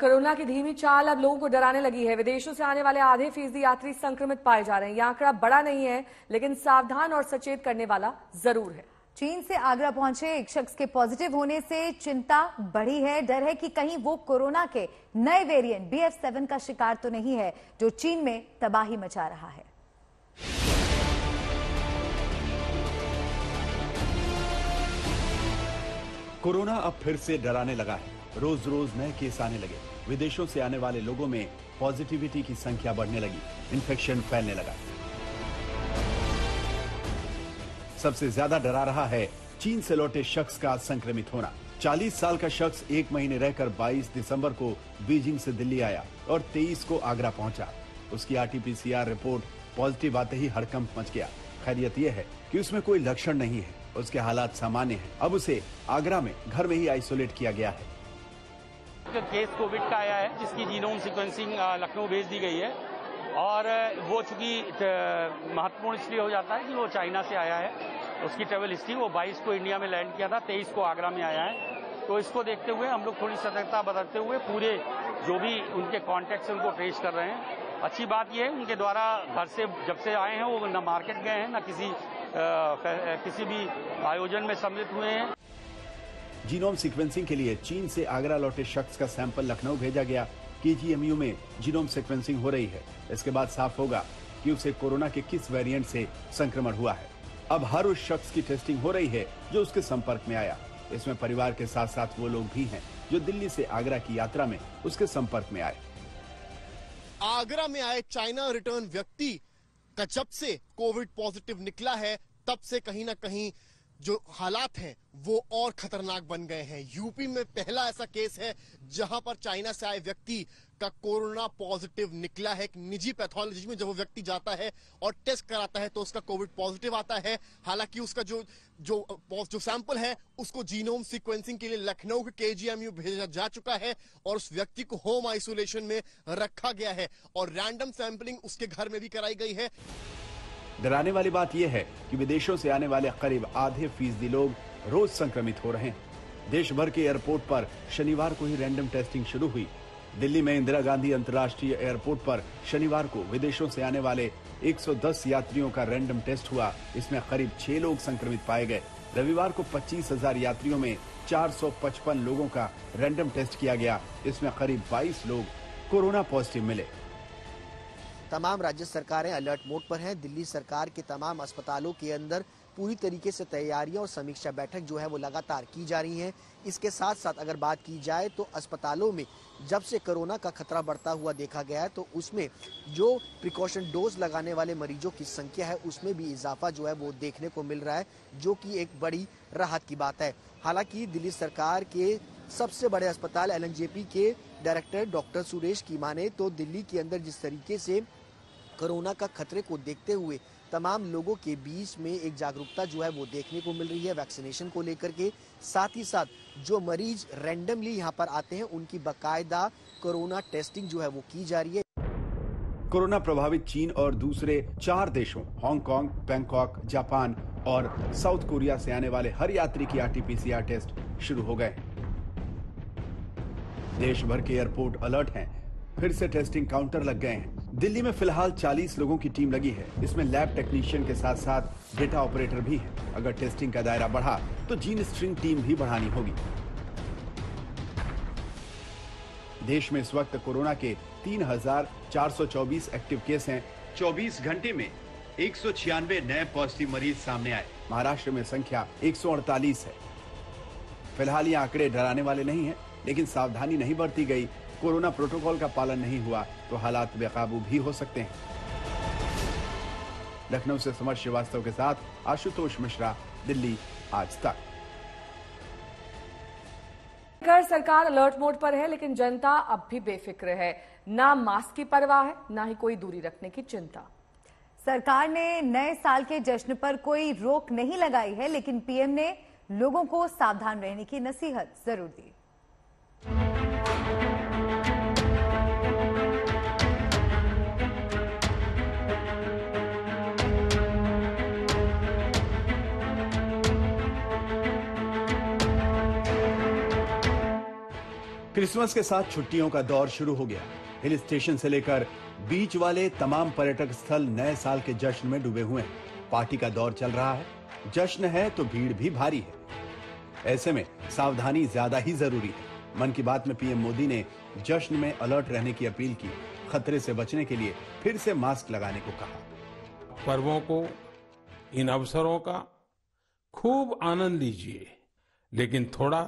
Corona की धीमी चाल अब लोगों को डराने लगी है। विदेशों से आने वाले आधे फीसदी यात्री संक्रमित पाए जा रहे हैं। यह आंकड़ा बड़ा नहीं है, लेकिन सावधान और सचेत करने वाला जरूर है। चीन से आगरा पहुंचे एक शख्स के पॉजिटिव होने से चिंता बढ़ी है। डर है कि कहीं वो कोरोना के नए वेरिएंट BF7 का शिकार तो नहीं है, जो चीन में तबाही मचा रहा है। कोरोना अब फिर से डराने लगा है। रोज रोज नए केस आने लगे। विदेशों से आने वाले लोगों में पॉजिटिविटी की संख्या बढ़ने लगी। इन्फेक्शन फैलने लगा। सबसे ज्यादा डरा रहा है चीन से लौटे शख्स का संक्रमित होना। 40 साल का शख्स 1 महीने रहकर 22 दिसंबर को बीजिंग से दिल्ली आया और 23 को आगरा पहुंचा। उसकी RT-PCR रिपोर्ट पॉजिटिव आते ही हड़कंप मच गया। खैरियत यह है कि उसमें कोई लक्षण नहीं है, उसके हालात सामान्य हैं। अब उसे आगरा में घर में ही आइसोलेट किया गया है। केस कोविड का आया है, जिसकी जीनोम सीक्वेंसिंग लखनऊ भेज दी गई है और वो चूंकि महत्वपूर्ण इसलिए हो जाता है कि वो चाइना से आया है। उसकी ट्रेवल हिस्ट्री, वो 22 को इंडिया में लैंड किया था, 23 को आगरा में आया है। तो इसको देखते हुए हम लोग थोड़ी सतर्कता बरतते हुए पूरे जो भी उनके कॉन्टैक्ट्स हैं उनको ट्रेस कर रहे हैं। अच्छी बात यह है उनके द्वारा घर से जब से आए हैं वो न मार्केट गए हैं न किसी भी आयोजन में सम्मिलित हुए हैं। जीनोम सीक्वेंसिंग के लिए चीन से आगरा लौटे शख्स का सैंपल लखनऊ भेजा गया। KGMU में जीनोम सीक्वेंसिंग हो रही है। इसके बाद साफ होगा कि उसे कोरोना के किस वेरिएंट से संक्रमण हुआ है। अब हर उस शख्स की टेस्टिंग हो रही है जो उसके संपर्क में आया। इसमें परिवार के साथ साथ वो लोग भी हैं जो दिल्ली से आगरा की यात्रा में उसके संपर्क में आए। आगरा में आए चाइना रिटर्न व्यक्ति का जब से कोविड पॉजिटिव निकला है, तब से कहीं ना कहीं जो हालात हैं वो और खतरनाक बन गए हैं। यूपी में पहला ऐसा केस है जहां पर चाइना से आए व्यक्ति का कोरोना पॉजिटिव निकला है। एक निजी पैथोलॉजी में जब वो व्यक्ति जाता है और टेस्ट कराता है तो उसका कोविड पॉजिटिव आता है। हालांकि उसका जो सैंपल है उसको जीनोम सीक्वेंसिंग के लिए लखनऊ के KGMU भेजा जा चुका है और उस व्यक्ति को होम आइसोलेशन में रखा गया है और रैंडम सैंपलिंग उसके घर में भी कराई गई है। डराने वाली बात यह है कि विदेशों से आने वाले करीब आधे फीसदी लोग रोज संक्रमित हो रहे हैं। देश भर के एयरपोर्ट पर शनिवार को ही रैंडम टेस्टिंग शुरू हुई। दिल्ली में इंदिरा गांधी अंतर्राष्ट्रीय एयरपोर्ट पर शनिवार को विदेशों से आने वाले 110 यात्रियों का रैंडम टेस्ट हुआ। इसमें करीब 6 लोग संक्रमित पाए गए। रविवार को 25,000 यात्रियों में 455 लोगों का रैंडम टेस्ट किया गया। इसमें करीब 22 लोग कोरोना पॉजिटिव मिले। तमाम राज्य सरकारें अलर्ट मोड पर हैं। दिल्ली सरकार के तमाम अस्पतालों के अंदर पूरी तरीके से तैयारियां और समीक्षा बैठक जो है वो लगातार की जा रही हैं। इसके साथ साथ अगर बात की जाए तो अस्पतालों में जब से कोरोना का खतरा बढ़ता हुआ देखा गया है तो उसमें जो प्रिकॉशन डोज लगाने वाले मरीजों की संख्या है उसमें भी इजाफा जो है वो देखने को मिल रहा है, जो कि एक बड़ी राहत की बात है। हालांकि दिल्ली सरकार के सबसे बड़े अस्पताल LNJP के डायरेक्टर डॉक्टर सुरेश की माने तो दिल्ली के अंदर जिस तरीके से कोरोना का खतरे को देखते हुए तमाम लोगों के बीच में एक जागरूकता जो है वो देखने को मिल रही है वैक्सीनेशन को लेकर के। साथ ही साथ जो मरीज रैंडमली यहाँ पर आते हैं उनकी बाकायदा कोरोना टेस्टिंग जो है वो की जा रही है। कोरोना प्रभावित चीन और दूसरे 4 देशों हांगकांग, बैंकॉक, जापान और साउथ कोरिया से आने वाले हर यात्री की RT-PCR टेस्ट शुरू हो गए। देश भर के एयरपोर्ट अलर्ट हैं। फिर से टेस्टिंग काउंटर लग गए हैं। दिल्ली में फिलहाल 40 लोगों की टीम लगी है। इसमें लैब टेक्नीशियन के साथ साथ डेटा ऑपरेटर भी है। अगर टेस्टिंग का दायरा बढ़ा तो जीन स्ट्रिंग टीम भी बढ़ानी होगी। देश में इस वक्त कोरोना के 3,424 एक्टिव केस हैं। 24 घंटे में 196 नए पॉजिटिव मरीज सामने आए। महाराष्ट्र में संख्या 148 है। फिलहाल ये आंकड़े डराने वाले नहीं हैं, लेकिन सावधानी नहीं बरती गई, कोरोना प्रोटोकॉल का पालन नहीं हुआ तो हालात बेकाबू भी हो सकते हैं। लखनऊ से समर श्रीवास्तव के साथ आशुतोष मिश्रा, दिल्ली आज तक। सरकार अलर्ट मोड पर है, लेकिन जनता अब भी बेफिक्र है। ना मास्क की परवाह है, ना ही कोई दूरी रखने की चिंता। सरकार ने नए साल के जश्न पर कोई रोक नहीं लगाई है, लेकिन PM ने लोगों को सावधान रहने की नसीहत जरूर दी। क्रिसमस के साथ छुट्टियों का दौर शुरू हो गया। हिल स्टेशन से लेकर बीच वाले तमाम पर्यटक स्थल नए साल के जश्न में डूबे हुए हैं। पार्टी का दौर चल रहा है, जश्न है तो भीड़ भी भारी है। ऐसे में सावधानी ज्यादा ही जरूरी है। मन की बात में पीएम मोदी ने जश्न में अलर्ट रहने की अपील की। खतरे से बचने के लिए फिर से मास्क लगाने को कहा। पर्वों को, इन अवसरों का खूब आनंद लीजिए, लेकिन थोड़ा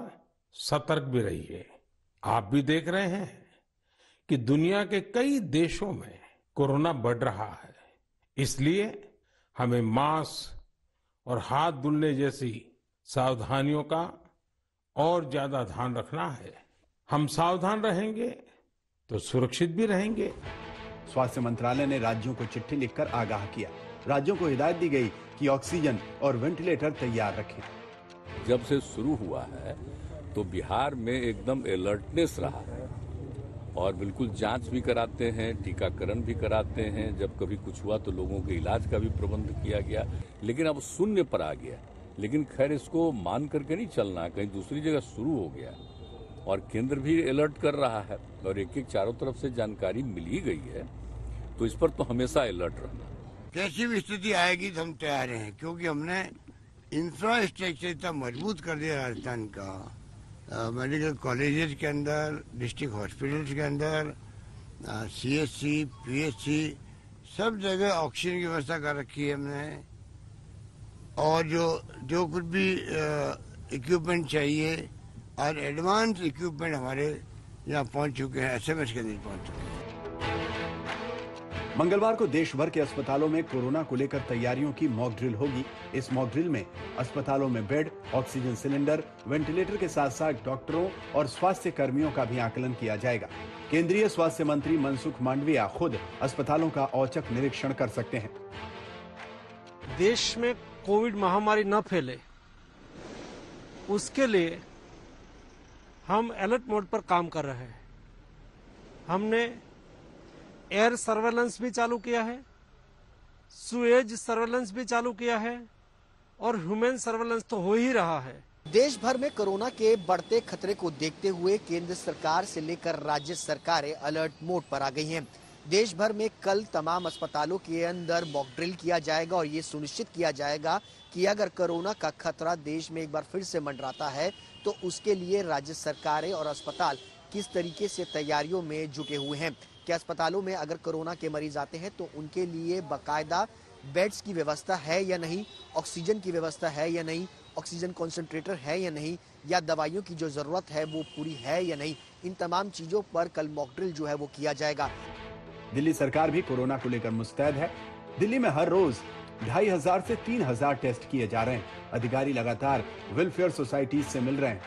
सतर्क भी रहिए। आप भी देख रहे हैं कि दुनिया के कई देशों में कोरोना बढ़ रहा है। इसलिए हमें मास्क और हाथ धुलने जैसी सावधानियों का और ज्यादा ध्यान रखना है। हम सावधान रहेंगे तो सुरक्षित भी रहेंगे। स्वास्थ्य मंत्रालय ने राज्यों को चिट्ठी लिखकर आगाह किया। राज्यों को हिदायत दी गई कि ऑक्सीजन और वेंटिलेटर तैयार रखें। जब से शुरू हुआ है तो बिहार में एकदम अलर्टनेस रहा है और बिल्कुल जांच भी कराते हैं, टीकाकरण भी कराते हैं। जब कभी कुछ हुआ तो लोगों के इलाज का भी प्रबंध किया गया, लेकिन अब शून्य पर आ गया। लेकिन खैर इसको मान करके नहीं चलना, कहीं दूसरी जगह शुरू हो गया और केंद्र भी अलर्ट कर रहा है और एक एक चारों तरफ से जानकारी मिल ही गई है, तो इस पर तो हमेशा अलर्ट रहना। कैसी भी स्थिति आएगी तो हम तैयार हैं, क्योंकि हमने इंफ्रास्ट्रक्चर इतना मजबूत कर दिया राजस्थान का। मेडिकल कॉलेजेस के अंदर, डिस्ट्रिक्ट हॉस्पिटल्स के अंदर, सीएचसी, पीएचसी सब जगह ऑक्सीजन की व्यवस्था कर रखी है हमने। और जो कुछ भी इक्विपमेंट चाहिए और एडवांस इक्विपमेंट हमारे यहाँ पहुँच चुके हैं, एसएमएस के अंदर पहुँच चुके हैं। मंगलवार को देश भर के अस्पतालों में कोरोना को लेकर तैयारियों की मॉक ड्रिल होगी। इस मॉक ड्रिल में अस्पतालों में बेड, ऑक्सीजन सिलेंडर, वेंटिलेटर के साथ साथ डॉक्टरों और स्वास्थ्य कर्मियों का भी आकलन किया जाएगा। केंद्रीय स्वास्थ्य मंत्री मनसुख मांडविया खुद अस्पतालों का औचक निरीक्षण कर सकते हैं। देश में कोविड महामारी न फैले, उसके लिए हम अलर्ट मोड पर काम कर रहे हैं। हमने एयर सर्वेलेंस भी चालू किया है, सुएज सर्वेलेंस भी चालू किया है और ह्यूमन सर्वेलेंस तो हो ही रहा है। देश भर में कोरोना के बढ़ते खतरे को देखते हुए केंद्र सरकार से लेकर राज्य सरकारें अलर्ट मोड पर आ गई हैं। देश भर में कल तमाम अस्पतालों के अंदर मॉक ड्रिल किया जाएगा और ये सुनिश्चित किया जाएगा कि अगर कोरोना का खतरा देश में एक बार फिर से मंडराता है तो उसके लिए राज्य सरकारें और अस्पताल किस तरीके से तैयारियों में जुटे हुए हैं। क्या अस्पतालों में अगर कोरोना के मरीज आते हैं तो उनके लिए बाकायदा बेड्स की व्यवस्था है या नहीं, ऑक्सीजन की व्यवस्था है या नहीं, ऑक्सीजन कॉन्सेंट्रेटर है या नहीं, या दवाइयों की जो जरूरत है वो पूरी है या नहीं। इन तमाम चीजों पर कल मॉक ड्रिल जो है वो किया जाएगा। दिल्ली सरकार भी कोरोना को लेकर मुस्तैद है। दिल्ली में हर रोज 2500 से 3000 टेस्ट किए जा रहे हैं। अधिकारी लगातार वेलफेयर सोसाइटीज से मिल रहे हैं,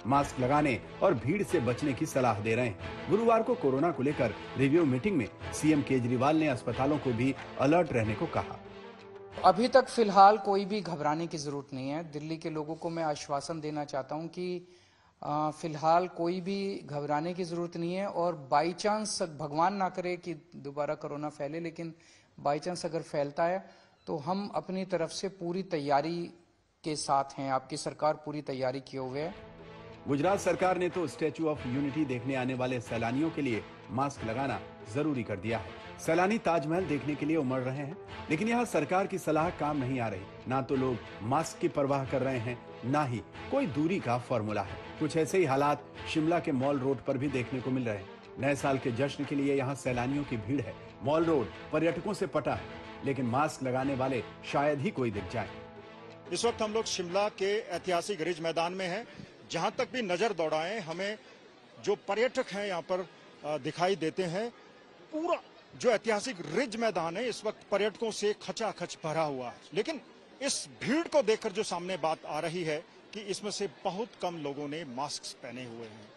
मास्क लगाने और भीड़ से बचने की सलाह दे रहे हैं। गुरुवार को कोरोना को लेकर रिव्यू मीटिंग में सीएम केजरीवाल ने अस्पतालों को भी अलर्ट रहने को कहा। अभी तक फिलहाल कोई भी घबराने की जरूरत नहीं है। दिल्ली के लोगों को मैं आश्वासन देना चाहता हूं कि फिलहाल कोई भी घबराने की जरूरत नहीं है और बाई चांस, भगवान ना करे कि दोबारा कोरोना फैले, लेकिन बाई चांस अगर फैलता है तो हम अपनी तरफ से पूरी तैयारी के साथ हैं। आपकी सरकार पूरी तैयारी किए हुए है। गुजरात सरकार ने तो स्टैच्यू ऑफ यूनिटी देखने आने वाले सैलानियों के लिए मास्क लगाना जरूरी कर दिया है। सैलानी ताजमहल देखने के लिए उमड़ रहे हैं, लेकिन यहाँ सरकार की सलाह काम नहीं आ रही। ना तो लोग मास्क की परवाह कर रहे हैं, ना ही कोई दूरी का फॉर्मूला है। कुछ ऐसे ही हालात शिमला के मॉल रोड पर भी देखने को मिल रहे हैं। नए साल के जश्न के लिए यहाँ सैलानियों की भीड़ है। मॉल रोड पर्यटकों से पटा है, लेकिन मास्क लगाने वाले शायद ही कोई दिख जाए। इस वक्त हम लोग शिमला के ऐतिहासिक रिज मैदान में हैं। जहां तक भी नजर दौड़ाएं, हमें जो पर्यटक हैं यहाँ पर दिखाई देते हैं। पूरा जो ऐतिहासिक रिज मैदान है इस वक्त पर्यटकों से खचाखच भरा हुआ है। लेकिन इस भीड़ को देखकर जो सामने बात आ रही है कि इसमें से बहुत कम लोगों ने मास्क पहने हुए हैं।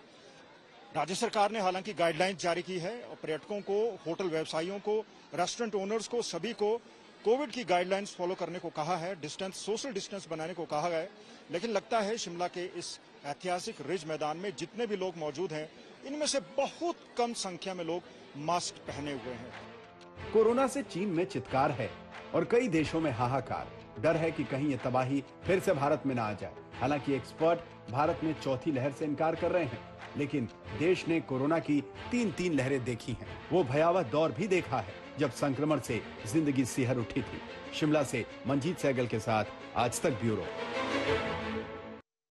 राज्य सरकार ने हालांकि गाइडलाइंस जारी की है और पर्यटकों को, होटल व्यवसायियों को, रेस्टोरेंट ओनर्स को, सभी को कोविड की गाइडलाइंस फॉलो करने को कहा है। सोशल डिस्टेंस बनाने को कहा है। लेकिन लगता है शिमला के इस ऐतिहासिक रिज मैदान में जितने भी लोग मौजूद हैं, इनमें से बहुत कम संख्या में लोग मास्क पहने हुए हैं। कोरोना से चीन में चित्कार है और कई देशों में हाहाकार। डर है कि कहीं ये तबाही फिर से भारत में ना आ जाए। हालांकि एक्सपर्ट भारत में चौथी लहर से इनकार कर रहे हैं, लेकिन देश ने कोरोना की तीन लहरें देखी हैं। वो भयावह दौर भी देखा है जब संक्रमण से जिंदगी सिहर उठी थी। शिमला से मंजीत सहगल के साथ आज तक ब्यूरो।